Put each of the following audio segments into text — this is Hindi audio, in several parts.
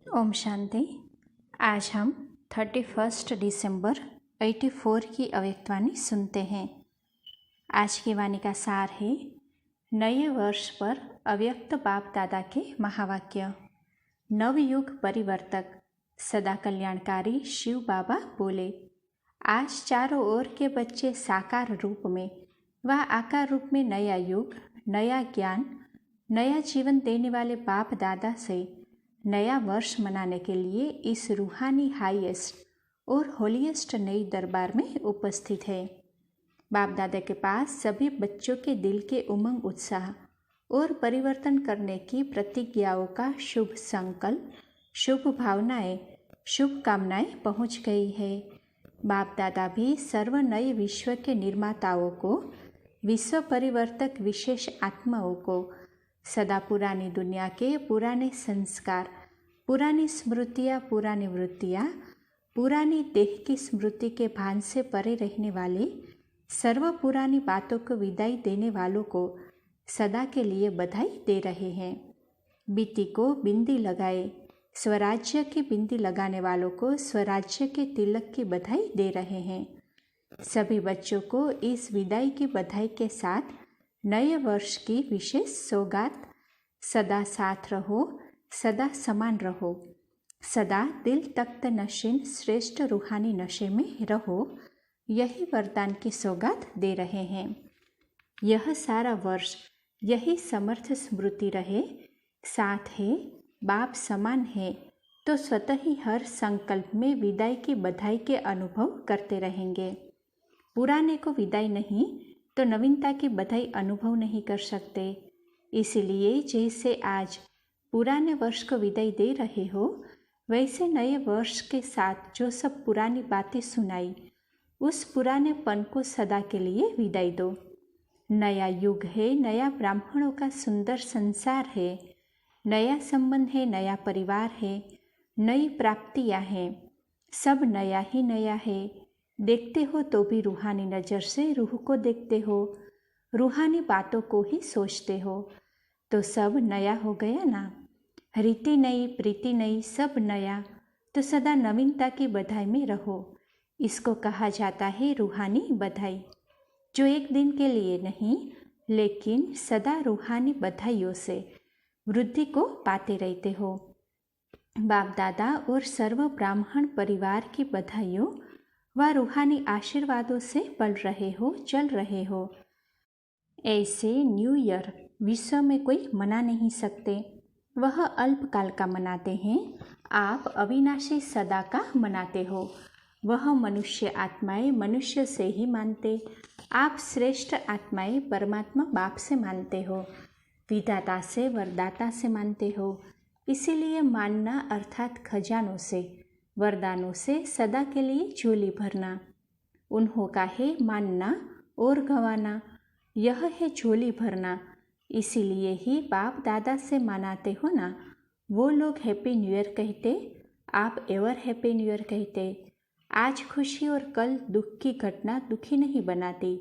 ओम शांति। आज हम 31 दिसंबर 84 की अव्यक्तवाणी सुनते हैं। आज की वाणी का सार है नए वर्ष पर अव्यक्त बाप दादा के महावाक्य। नवयुग परिवर्तक सदा कल्याणकारी शिव बाबा बोले, आज चारों ओर के बच्चे साकार रूप में व आकार रूप में नया युग, नया ज्ञान, नया जीवन देने वाले बाप दादा से नया वर्ष मनाने के लिए इस रूहानी हाईएस्ट और होलीएस्ट नई दरबार में उपस्थित है। बाप दादा के पास सभी बच्चों के दिल के उमंग, उत्साह और परिवर्तन करने की प्रतिज्ञाओं का शुभ संकल्प, शुभ भावनाएं, शुभ कामनाएं पहुंच गई है। बाप दादा भी सर्व नए विश्व के निर्माताओं को, विश्व परिवर्तक विशेष आत्माओं को सदा पुरानी दुनिया के पुराने संस्कार, पुरानी स्मृतियाँ, पुरानी वृत्तियाँ, पुरानी देह की स्मृति के भान से परे रहने वाले सर्व पुरानी बातों को विदाई देने वालों को सदा के लिए बधाई दे रहे हैं। बीती को बिंदी लगाए, स्वराज्य की बिंदी लगाने वालों को स्वराज्य के तिलक की बधाई दे रहे हैं। सभी बच्चों को इस विदाई की बधाई के साथ नए वर्ष की विशेष सौगात। सदा साथ रहो, सदा समान रहो, सदा दिल तख्त नशीन श्रेष्ठ रूहानी नशे में रहो, यही वरदान की सौगात दे रहे हैं। यह सारा वर्ष यही समर्थ स्मृति रहे, साथ है, बाप समान है, तो स्वतः ही हर संकल्प में विदाई की बधाई के अनुभव करते रहेंगे। पुराने को विदाई नहीं तो नवीनता की बधाई अनुभव नहीं कर सकते। इसलिए जैसे आज पुराने वर्ष को विदाई दे रहे हो, वैसे नए वर्ष के साथ जो सब पुरानी बातें सुनाई, उस पुराने पन को सदा के लिए विदाई दो। नया युग है, नया ब्राह्मणों का सुंदर संसार है, नया संबंध है, नया परिवार है, नई प्राप्तियां हैं, सब नया ही नया है। देखते हो तो भी रूहानी नज़र से रूह को देखते हो, रूहानी बातों को ही सोचते हो, तो सब नया हो गया ना। रीति नई, प्रीति नई, सब नया, तो सदा नवीनता की बधाई में रहो। इसको कहा जाता है रूहानी बधाई, जो एक दिन के लिए नहीं लेकिन सदा रूहानी बधाइयों से वृद्धि को पाते रहते हो। बाप दादा और सर्व ब्राह्मण परिवार की बधाइयों व रूहानी आशीर्वादों से पल रहे हो, चल रहे हो। ऐसे न्यू ईयर विश्व में कोई मना नहीं सकते, वह अल्पकाल का मनाते हैं। आप अविनाशी सदा का मनाते हो। वह मनुष्य आत्माएं मनुष्य से ही मानते, आप श्रेष्ठ आत्माएं परमात्मा बाप से मानते हो, विधाता से, वरदाता से मानते हो। इसीलिए मानना अर्थात खजानों से, वरदानों से सदा के लिए झोली भरना। उन्हों का है मानना और गंवाना, यह है झोली भरना। इसीलिए ही बाप दादा से मनाते हो ना। वो लोग हैप्पी न्यू ईयर कहते, आप एवर हैप्पी न्यू ईयर कहते। आज खुशी और कल दुख की घटना दुखी नहीं बनाती।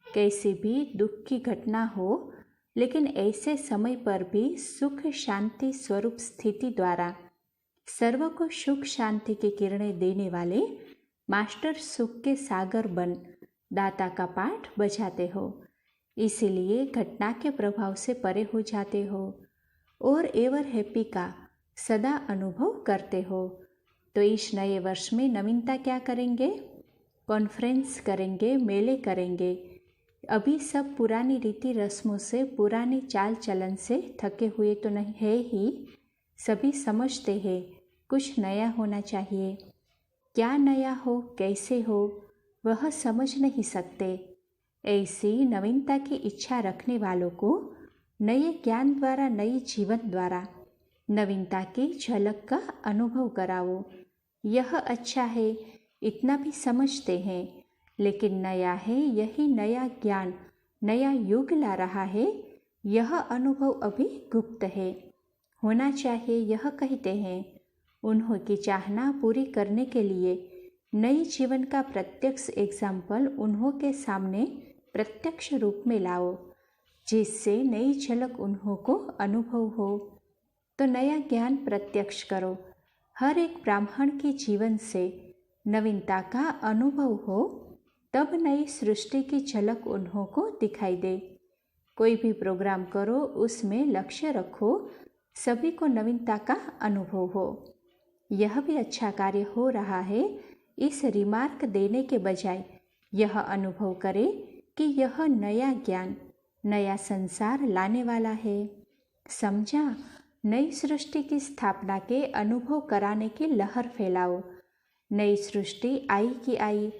कैसी भी दुख की घटना हो, लेकिन ऐसे समय पर भी सुख शांति स्वरूप स्थिति द्वारा सर्व को सुख शांति की किरणें देने वाले मास्टर सुख के सागर बन दाता का पाठ बजाते हो। इसीलिए घटना के प्रभाव से परे हो जाते हो और एवर हैप्पी का सदा अनुभव करते हो। तो इस नए वर्ष में नवीनता क्या करेंगे? कॉन्फ्रेंस करेंगे, मेले करेंगे। अभी सब पुरानी रीति रस्मों से, पुरानी चाल चलन से थके हुए तो नहीं है ही, सभी समझते हैं कुछ नया होना चाहिए। क्या नया हो, कैसे हो, वह समझ नहीं सकते। ऐसी नवीनता की इच्छा रखने वालों को नए ज्ञान द्वारा, नई जीवन द्वारा नवीनता की झलक का अनुभव कराओ। यह अच्छा है, इतना भी समझते हैं, लेकिन नया है, यही नया ज्ञान, नया युग ला रहा है, यह अनुभव अभी गुप्त है, होना चाहिए, यह कहते हैं। उन्हों की चाहना पूरी करने के लिए नई जीवन का प्रत्यक्ष एग्जाम्पल उन्हों के सामने प्रत्यक्ष रूप में लाओ, जिससे नई झलक उन्हों को अनुभव हो। तो नया ज्ञान प्रत्यक्ष करो, हर एक ब्राह्मण के जीवन से नवीनता का अनुभव हो, तब नई सृष्टि की झलक उन्हों को दिखाई दे। कोई भी प्रोग्राम करो, उसमें लक्ष्य रखो, सभी को नवीनता का अनुभव हो। यह भी अच्छा कार्य हो रहा है, इस रिमार्क देने के बजाय यह अनुभव करे कि यह नया ज्ञान, नया संसार लाने वाला है। समझा? नई सृष्टि की स्थापना के अनुभव कराने की लहर फैलाओ। नई सृष्टि आई कि आई,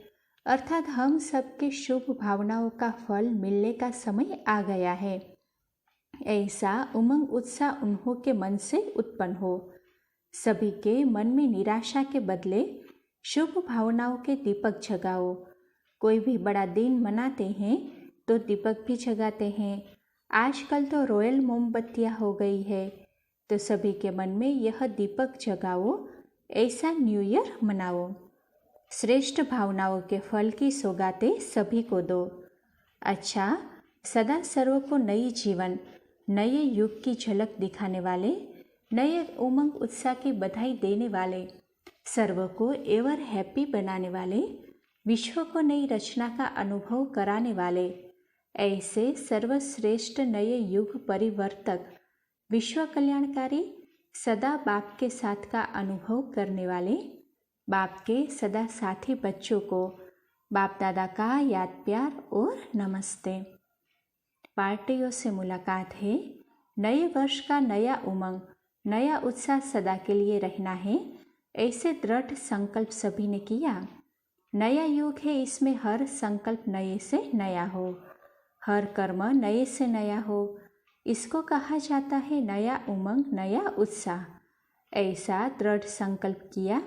अर्थात हम सबके शुभ भावनाओं का फल मिलने का समय आ गया है। ऐसा उमंग उत्साह उन्हों के मन से उत्पन्न हो। सभी के मन में निराशा के बदले शुभ भावनाओं के दीपक जगाओ। कोई भी बड़ा दिन मनाते हैं तो दीपक भी जगाते हैं। आजकल तो रॉयल मोमबत्तियाँ हो गई है, तो सभी के मन में यह दीपक जगाओ। ऐसा न्यू ईयर मनाओ। श्रेष्ठ भावनाओं के फल की सौगातें सभी को दो। अच्छा, सदा सर्व को नई जीवन, नए युग की झलक दिखाने वाले, नए उमंग उत्साह की बधाई देने वाले, सर्व को एवर हैप्पी बनाने वाले, विश्व को नई रचना का अनुभव कराने वाले, ऐसे सर्वश्रेष्ठ नए युग परिवर्तक, विश्व कल्याणकारी, सदा बाप के साथ का अनुभव करने वाले, बाप के सदा साथी बच्चों को बाप दादा का याद प्यार और नमस्ते। पार्टियों से मुलाकात है। नए वर्ष का नया उमंग, नया उत्साह सदा के लिए रहना है, ऐसे दृढ़ संकल्प सभी ने किया। नया युग है, इसमें हर संकल्प नए से नया हो, हर कर्म नए से नया हो। इसको कहा जाता है नया उमंग, नया उत्साह। ऐसा दृढ़ संकल्प किया।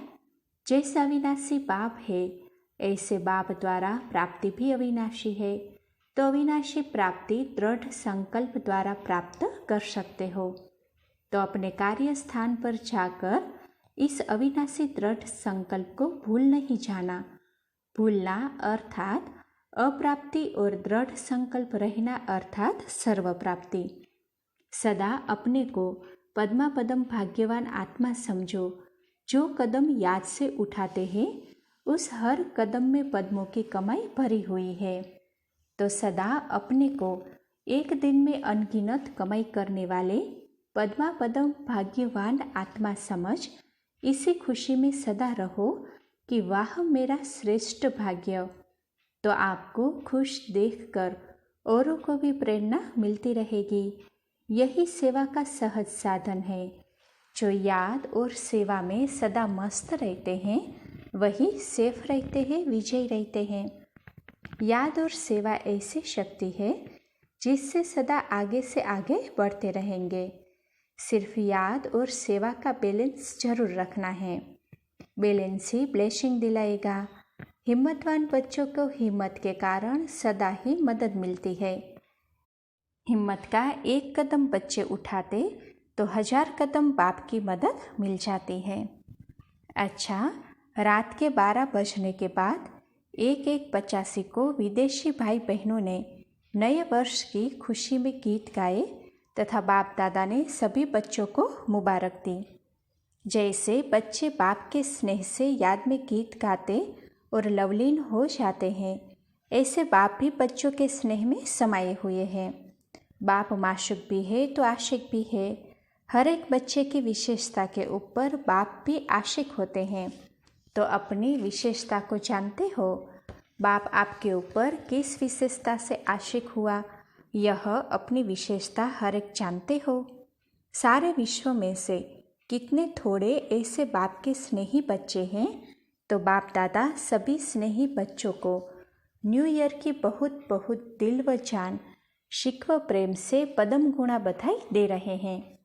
जैसे अविनाशी बाप है, ऐसे बाप द्वारा प्राप्ति भी अविनाशी है, तो अविनाशी प्राप्ति दृढ़ संकल्प द्वारा प्राप्त कर सकते हो। तो अपने कार्य स्थान पर जाकर इस अविनाशी दृढ़ संकल्प को भूल नहीं जाना। भूलना अर्थात अप्राप्ति और दृढ़ संकल्प रहना अर्थात सर्व प्राप्ति। सदा अपने को पद्मा पदम भाग्यवान आत्मा समझो। जो कदम याद से उठाते हैं, उस हर कदम में पद्मों की कमाई भरी हुई है। तो सदा अपने को एक दिन में अनगिनत कमाई करने वाले पद्मा पदम भाग्यवान आत्मा समझ इसी खुशी में सदा रहो कि वाह मेरा श्रेष्ठ भाग्य। तो आपको खुश देखकर औरों को भी प्रेरणा मिलती रहेगी। यही सेवा का सहज साधन है। जो याद और सेवा में सदा मस्त रहते हैं, वही सेफ रहते हैं, विजयी रहते हैं। याद और सेवा ऐसी शक्ति है जिससे सदा आगे से आगे बढ़ते रहेंगे। सिर्फ याद और सेवा का बैलेंस जरूर रखना है। बैलेंस ही ब्लेसिंग दिलाएगा। हिम्मतवान बच्चों को हिम्मत के कारण सदा ही मदद मिलती है। हिम्मत का एक कदम बच्चे उठाते तो 1000 कदम बाप की मदद मिल जाती है। अच्छा, रात के 12 बजने के बाद एक 85 को विदेशी भाई बहनों ने नए वर्ष की खुशी में गीत गाए तथा बाप दादा ने सभी बच्चों को मुबारक दी। जैसे बच्चे बाप के स्नेह से याद में गीत गाते और लवलीन हो जाते हैं, ऐसे बाप भी बच्चों के स्नेह में समाये हुए हैं। बाप माशूक भी है तो आशिक भी है। हर एक बच्चे की विशेषता के ऊपर बाप भी आशिक होते हैं। तो अपनी विशेषता को जानते हो? बाप आपके ऊपर किस विशेषता से आशिक हुआ, यह अपनी विशेषता हर एक जानते हो। सारे विश्व में से कितने थोड़े ऐसे बाप के स्नेही बच्चे हैं, तो बाप दादा सभी स्नेही बच्चों को न्यू ईयर की बहुत बहुत दिल व जान, शिकव प्रेम से पदम गुणा बधाई दे रहे हैं।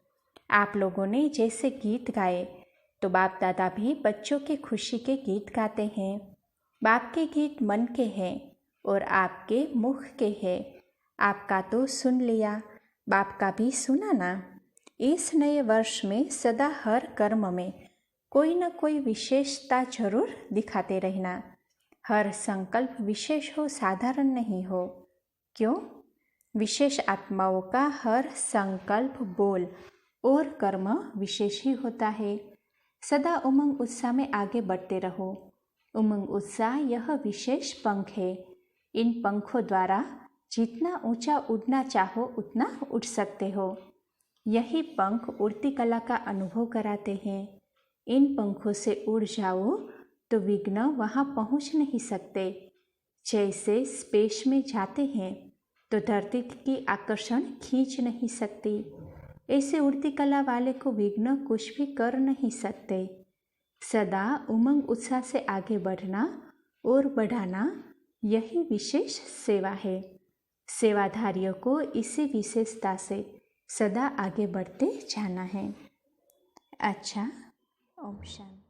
आप लोगों ने जैसे गीत गाए, तो बाप दादा भी बच्चों की खुशी के गीत गाते हैं। बाप के गीत मन के हैं और आपके मुख के हैं। आपका तो सुन लिया, बाप का भी सुना ना। इस नए वर्ष में सदा हर कर्म में कोई न कोई विशेषता जरूर दिखाते रहना। हर संकल्प विशेष हो, साधारण नहीं हो। क्यों? विशेष आत्माओं का हर संकल्प, बोल और कर्म विशेष ही होता है। सदा उमंग उत्साह में आगे बढ़ते रहो। उमंग उत्साह यह विशेष पंख है। इन पंखों द्वारा जितना ऊंचा उड़ना चाहो उतना उड़ सकते हो। यही पंख उड़ती कला का अनुभव कराते हैं। इन पंखों से उड़ जाओ तो विघ्न वहाँ पहुँच नहीं सकते। जैसे स्पेस में जाते हैं तो धरती की आकर्षण खींच नहीं सकती, ऐसे उड़ती कला वाले को विघ्न कुछ भी कर नहीं सकते। सदा उमंग उत्साह से आगे बढ़ना और बढ़ाना यही विशेष सेवा है। सेवाधारियों को इसी विशेषता से सदा आगे बढ़ते जाना है। अच्छा, ओम शांति।